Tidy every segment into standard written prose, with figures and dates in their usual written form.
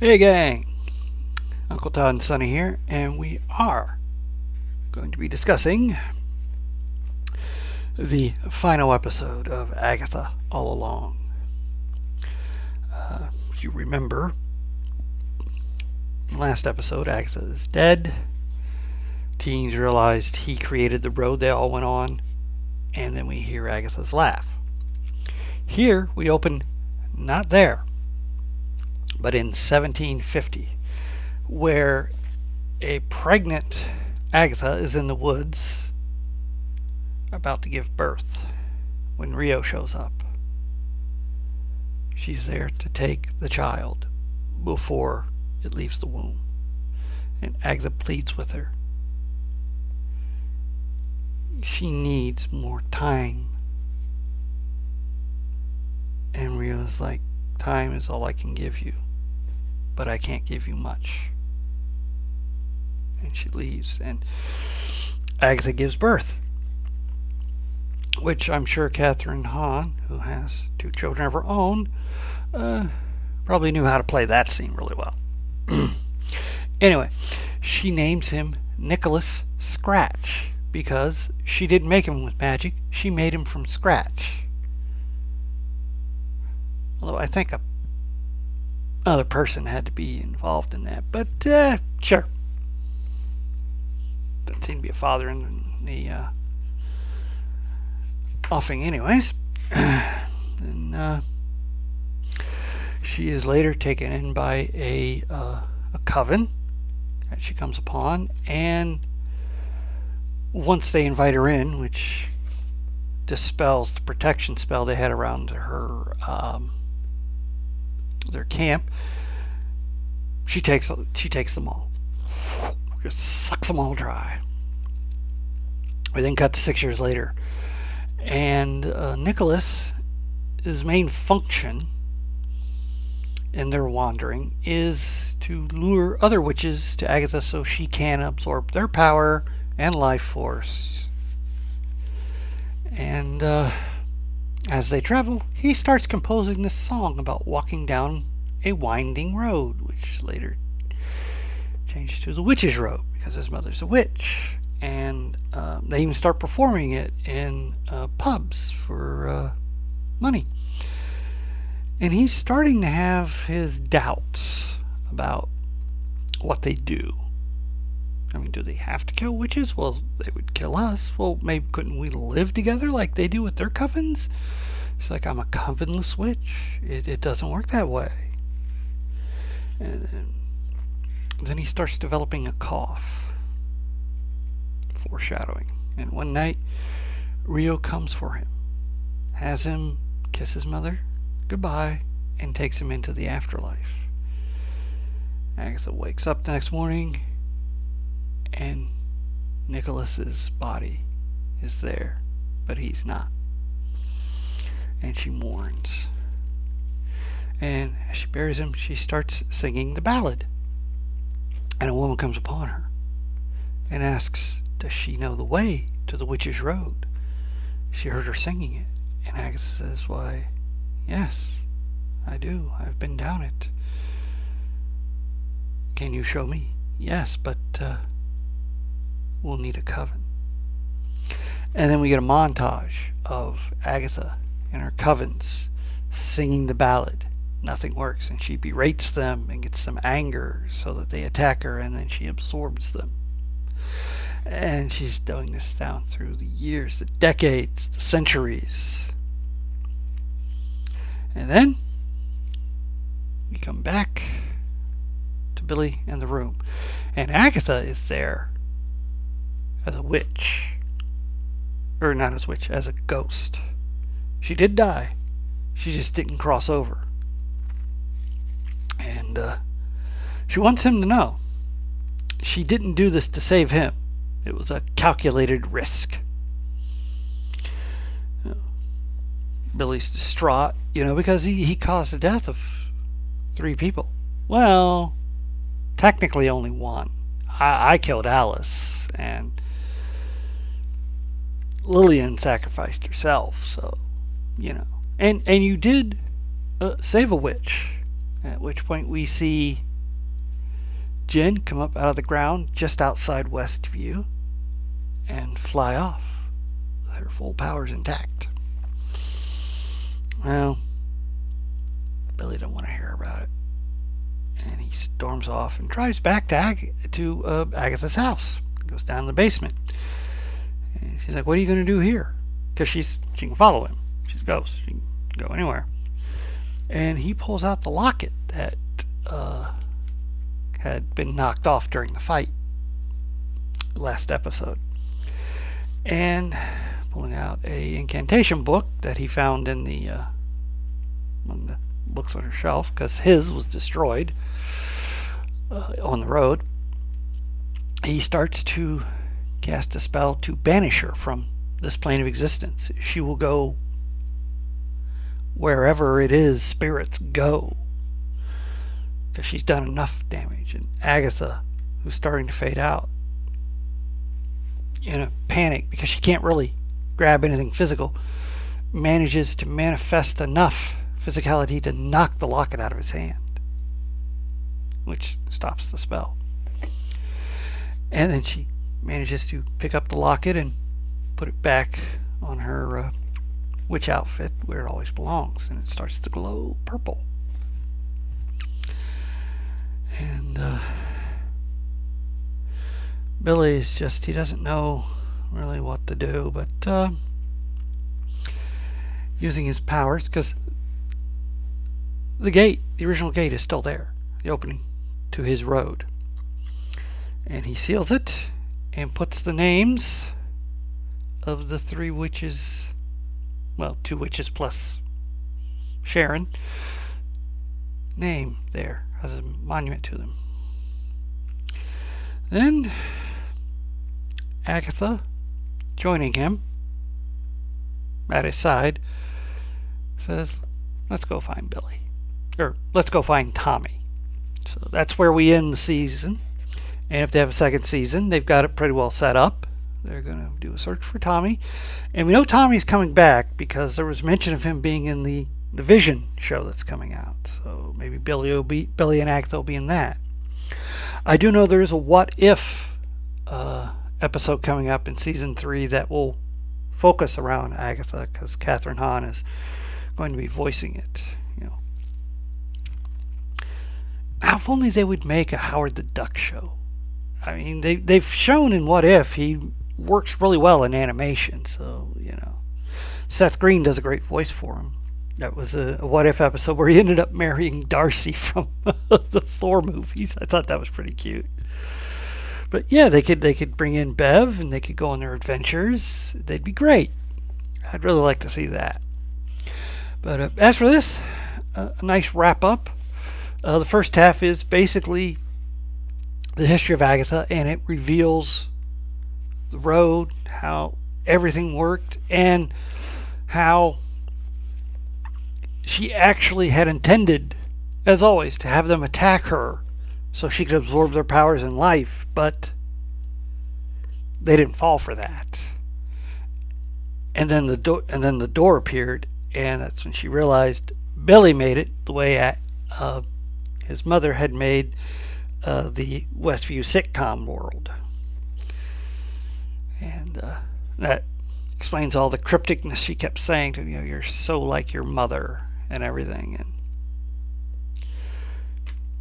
Hey gang, Uncle Todd and Sonny here, and we are going to be discussing the final episode of Agatha All Along. If you remember, last episode, Agatha is dead. Teens realized he created the road they all went on, and then we hear Agatha's laugh. Here we open not there, but in 1750, where a pregnant Agatha is in the woods about to give birth when Rio shows up. She's there to take the child before it leaves the womb. And Agatha pleads with her. She needs more time. And Rio's like, time is all I can give you, but I can't give you much. And she leaves, and Agatha gives birth, which I'm sure Catherine Hahn, who has two children of her own, probably knew how to play that scene really well. Anyway, she names him Nicholas Scratch because she didn't make him with magic, she made him from scratch. Although I think a other person had to be involved in that, but sure. Doesn't seem to be a father in the offing, anyways. And she is later taken in by a coven that she comes upon, and once they invite her in, which dispels the protection spell they had around her their camp, she takes them all, just sucks them all dry. We then cut to 6 years later, and Nicholas, his main function in their wandering is to lure other witches to Agatha so she can absorb their power and life force. And as they travel, he starts composing this song about walking down a winding road, which later changed to the Witch's Road because his mother's a witch. And they even start performing it in pubs for money. And he's starting to have his doubts about what they do. I mean, do they have to kill witches? Well, they would kill us. Well, maybe couldn't we live together like they do with their covens? She's like, I'm a covenless witch. It doesn't work that way. And then he starts developing a cough. Foreshadowing. And one night, Rio comes for him, has him kiss his mother goodbye, and takes him into the afterlife. Agatha wakes up the next morning, and Nicholas's body is there, but he's not. And she mourns. And as she buries him, she starts singing the ballad. And a woman comes upon her and asks, does she know the way to the Witch's Road? She heard her singing it. And Agatha says, why, yes, I do. I've been down it. Can you show me? Yes, but we'll need a coven. And then we get a montage of Agatha and her covens singing the ballad. Nothing works, and she berates them and gets some anger so that they attack her, and then she absorbs them. And she's doing this down through the years, the decades, the centuries. And then we come back to Billy and the room, and Agatha is there as a witch, or not as a witch, as a ghost. She did die, she just didn't cross over. And she wants him to know she didn't do this to save him. It was a calculated risk. Billy's distraught, because he caused the death of 3 people. Well, technically only 1. I killed Alice, and Lillian sacrificed herself, so, And you did save a witch, at which point we see Jen come up out of the ground just outside Westview and fly off. Her full powers intact. Well, Billy don't want to hear about it, and he storms off and drives back to Agatha's house. Goes down to the basement, and she's like, "What are you going to do here?" Because she can follow him. She's a ghost. She can go anywhere. And he pulls out the locket that had been knocked off during the fight last episode, and pulling out a incantation book that he found in the among the books on her shelf, because his was destroyed on the road. He starts to cast a spell to banish her from this plane of existence. She will go wherever it is spirits go, because she's done enough damage. And Agatha, who's starting to fade out, in a panic because she can't really grab anything physical, manages to manifest enough physicality to knock the locket out of his hand, which stops the spell. And then she manages to pick up the locket and put it back on her witch outfit where it always belongs, and it starts to glow purple. And Billy's just, he doesn't know really what to do, but using his powers, because the original gate is still there, the opening to his road. And he seals it and puts the names of the three witches, well, two witches plus Sharon, name there as a monument to them. Then Agatha, joining him at his side, says, "Let's go find Billy." Or, let's go find Tommy. So that's where we end the season. And if they have a second season, they've got it pretty well set up. They're going to do a search for Tommy. And we know Tommy's coming back because there was mention of him being in the Vision show that's coming out. So maybe Billy and Agatha will be in that. I do know there is a What If episode coming up in season 3 that will focus around Agatha, because Catherine Hahn is going to be voicing it. Now, if only they would make a Howard the Duck show. I mean, they've shown in What If he works really well in animation. So, Seth Green does a great voice for him. That was a What If episode where he ended up marrying Darcy from the Thor movies. I thought that was pretty cute. But yeah, they could bring in Bev and they could go on their adventures. They'd be great. I'd really like to see that. But as for this, a nice wrap up. The first half is basically the history of Agatha, and it reveals the road, how everything worked, and how she actually had intended, as always, to have them attack her so she could absorb their powers in life, but they didn't fall for that. And then the door appeared, and that's when she realized Billy made it the way his mother had made the Westview sitcom world. And that explains all the crypticness she kept saying to him, "You're so like your mother," and everything. And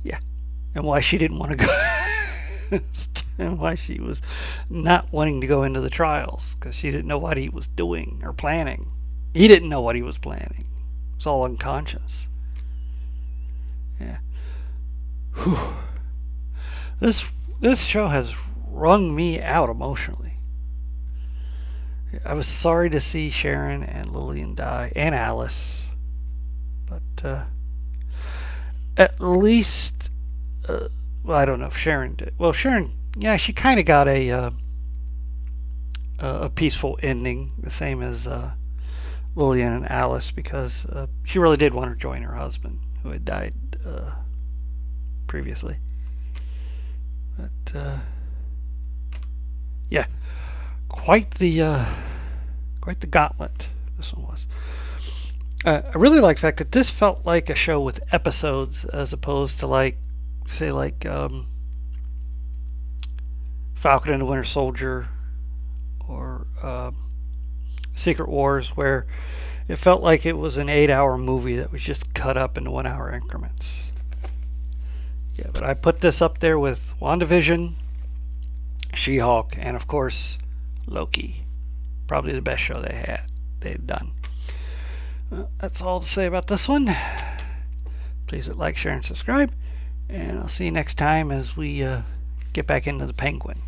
yeah, and why she didn't want to go and why she was not wanting to go into the trials, because she didn't know what he was doing or planning. He didn't know what he was planning. It was all unconscious. Yeah. Whew. This show has wrung me out emotionally. I was sorry to see Sharon and Lillian die, and Alice, but at least, well, I don't know if Sharon did. Well, Sharon, yeah, she kind of got a peaceful ending, the same as Lillian and Alice, because she really did want to join her husband, who had died previously. But yeah, quite the gauntlet this one was. I really like the fact that this felt like a show with episodes, as opposed to like Falcon and the Winter Soldier or Secret Wars, where it felt like it was an 8-hour movie that was just cut up into 1-hour increments. Yeah, but I put this up there with WandaVision, She-Hulk, and of course Loki. Probably the best show they've done. Well, that's all to say about this one. Please like, share, and subscribe. And I'll see you next time as we get back into the Penguin.